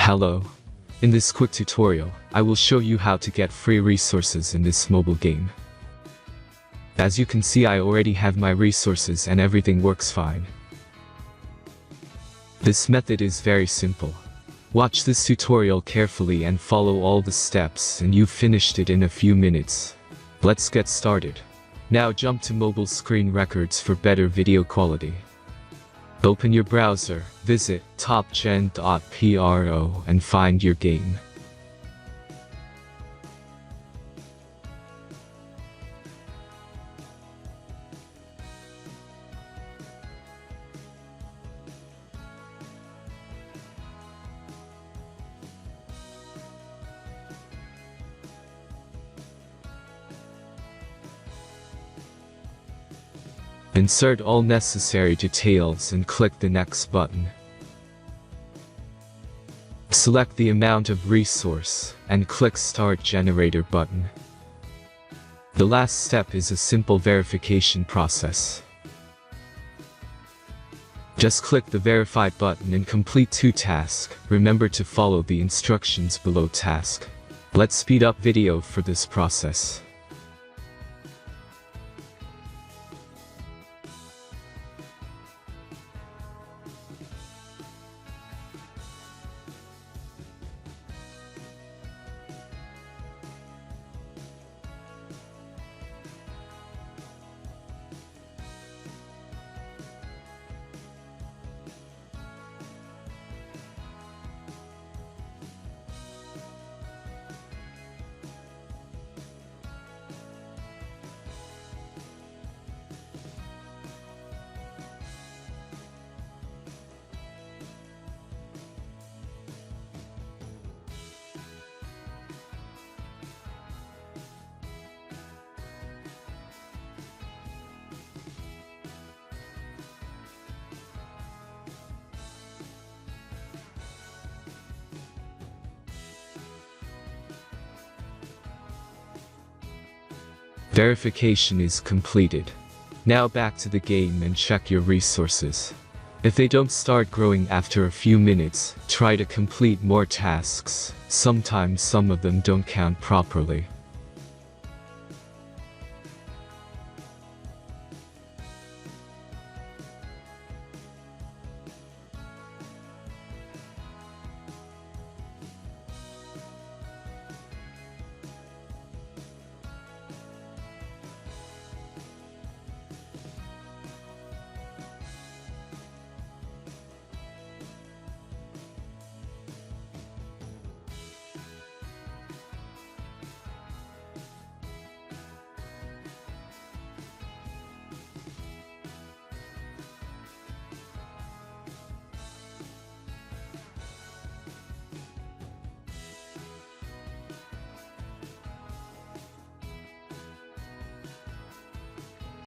Hello. In this quick tutorial, I will show you how to get free resources in this mobile game. As you can see, I already have my resources and everything works fine. This method is very simple. Watch this tutorial carefully and follow all the steps and you've finished it in a few minutes. Let's get started. Now jump to mobile screen records for better video quality. Open your browser, visit topgen.pro and find your game. Insert all necessary details and click the Next button. Select the amount of resource and click Start Generator button. The last step is a simple verification process. Just click the Verify button and complete 2 tasks. Remember to follow the instructions below task. Let's speed up video for this process. Verification is completed. Now back to the game and check your resources. If they don't start growing after a few minutes, try to complete more tasks. Sometimes some of them don't count properly.